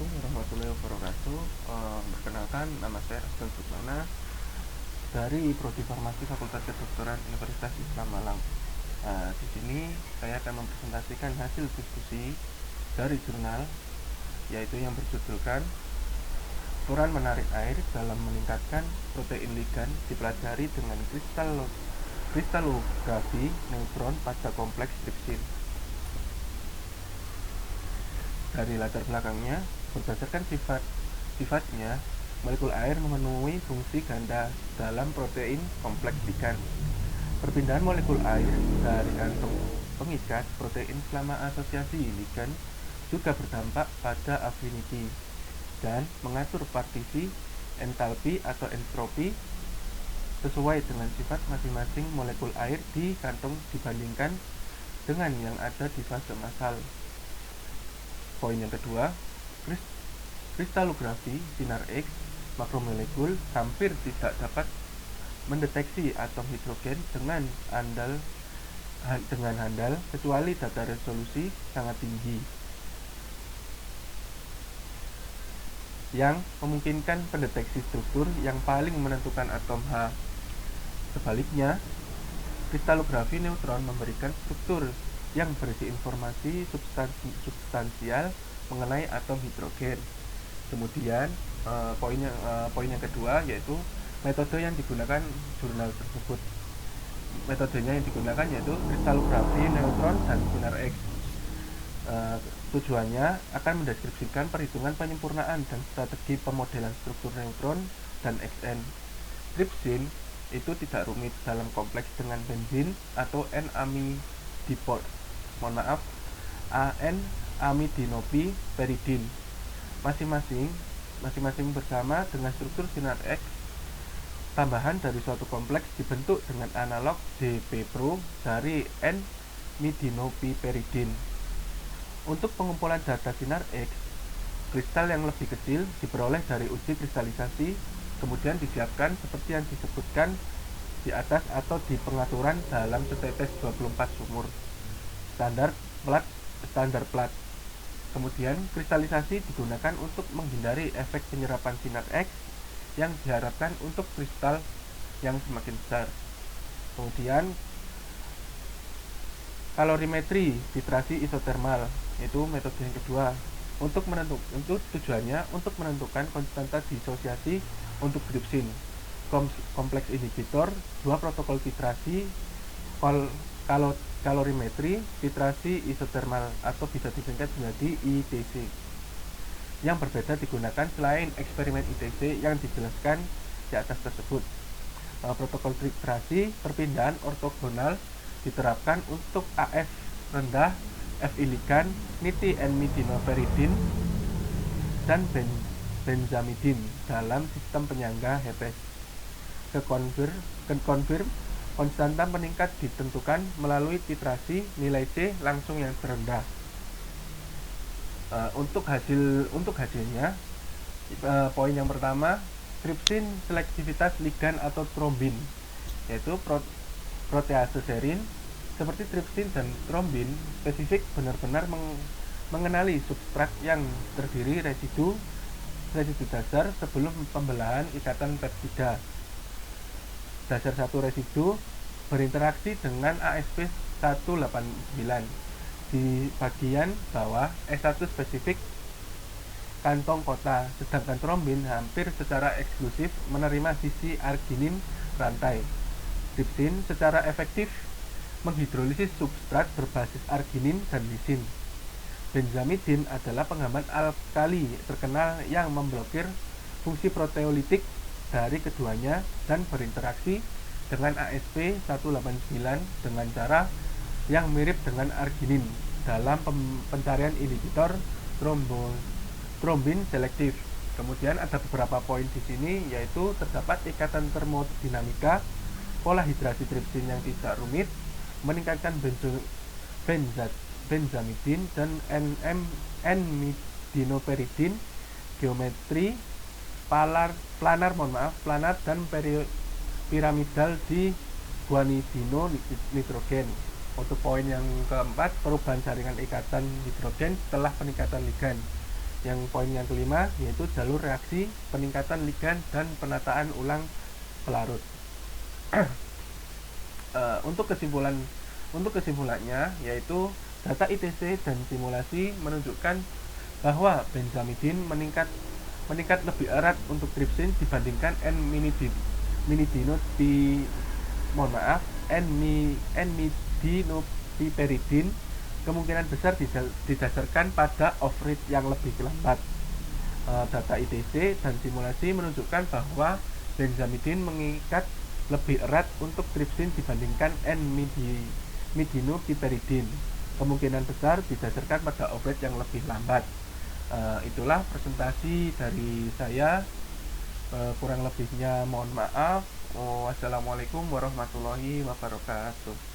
Assalamualaikum warahmatullahi wabarakatuh. Perkenalkan, nama saya Aston Sukmana dari Prodi Farmasi Fakultas Kedokteran Universitas Islam Malang. Di sini saya akan mempresentasikan hasil diskusi dari jurnal, yaitu yang berjudulkan Peran Menarik Air dalam Meningkatkan Protein Ligan Dipelajari dengan Kristalografi Neutron pada Kompleks Trypsin. Dari latar belakangnya, berdasarkan sifatnya, molekul air memenuhi fungsi ganda dalam protein kompleks ligan. Perpindahan molekul air dari kantong pengikat protein selama asosiasi ligan juga berdampak pada affinity dan mengatur partisi entalpi atau entropi sesuai dengan sifat masing-masing molekul air di kantong dibandingkan dengan yang ada di fase masal. Poin yang kedua, kristalografi sinar X makromolekul hampir tidak dapat mendeteksi atom hidrogen dengan handal kecuali data resolusi sangat tinggi yang memungkinkan pendeteksi struktur yang paling menentukan atom H. Sebaliknya, kristalografi neutron memberikan struktur yang berisi informasi substansial mengenai atom hidrogen. Kemudian poin yang kedua yaitu metode yang digunakan jurnal tersebut. Metodenya yang digunakan yaitu kristalografi neutron dan sinar X. Tujuannya akan mendeskripsikan perhitungan penyempurnaan dan strategi pemodelan struktur neutron dan XN. Trypsin itu tidak rumit dalam kompleks dengan benzin atau N-amidinopiperidin masing-masing bersama dengan struktur sinar X. Tambahan dari suatu kompleks dibentuk dengan analog DP-Pro dari N-midinopiperidin. Untuk pengumpulan data sinar X, kristal yang lebih kecil diperoleh dari uji kristalisasi, kemudian disiapkan seperti yang disebutkan di atas atau di pengaturan dalam setetes 24 sumur standar plat. Kemudian kristalisasi digunakan untuk menghindari efek penyerapan sinar X yang diharapkan untuk kristal yang semakin besar. Kemudian kalorimetri titrasi isotermal itu metode yang kedua. Untuk tujuannya untuk menentukan konstanta disosiasi untuk trypsin. Kompleks inhibitor, dua protokol titrasi, kalorimetri titrasi isotermal atau bisa disingkat menjadi ITC. Yang berbeda digunakan selain eksperimen ITC yang dijelaskan di atas tersebut. Protokol titrasi perpindahan ortogonal diterapkan untuk AF rendah, Fi ligan, niti N-midinoperidin dan benzamidin dalam sistem penyangga Hepes. Kekonfirm konstanta meningkat ditentukan melalui titrasi nilai C langsung yang terendah. Untuk hasilnya, poin yang pertama, trypsin selektivitas ligan atau trombin, yaitu protease serin seperti trypsin dan trombin spesifik benar-benar mengenali substrat yang terdiri residu dasar sebelum pembelahan ikatan peptida. Dasar satu residu berinteraksi dengan AsP189 di bagian bawah S1 spesifik kantong kota, sedangkan trombin hampir secara eksklusif menerima sisi arginin rantai. Trypsin secara efektif menghidrolisis substrat berbasis arginin dan lisin. Benzamidin adalah penghambat alkali terkenal yang memblokir fungsi proteolitik dari keduanya dan berinteraksi dengan AsP189 dengan cara yang mirip dengan arginin dalam pencarian inhibitor trombin selektif. Kemudian ada beberapa poin di sini, yaitu terdapat ikatan termodinamika, pola hidrasi trypsin yang tidak rumit, meningkatkan benzamidin dan N-midinoperidin, geometri planar dan piramidal di guanidino nitrogen. Untuk poin yang keempat, perubahan jaringan ikatan hidrogen setelah peningkatan ligan. Poin yang kelima yaitu jalur reaksi, peningkatan ligan dan penataan ulang pelarut. Untuk kesimpulannya yaitu data ITC dan simulasi menunjukkan bahwa benzamidin meningkat lebih erat untuk tripsin dibandingkan N-midinopiperidin. Kemungkinan besar didasarkan pada off rate yang lebih lambat. Data ITC dan simulasi menunjukkan bahwa benzamidin mengikat lebih erat untuk tripsin dibandingkan N-midinopiperidin. Kemungkinan besar didasarkan pada off rate yang lebih lambat. Itulah presentasi dari saya. Kurang lebihnya mohon maaf. Wassalamualaikum warahmatullahi wabarakatuh.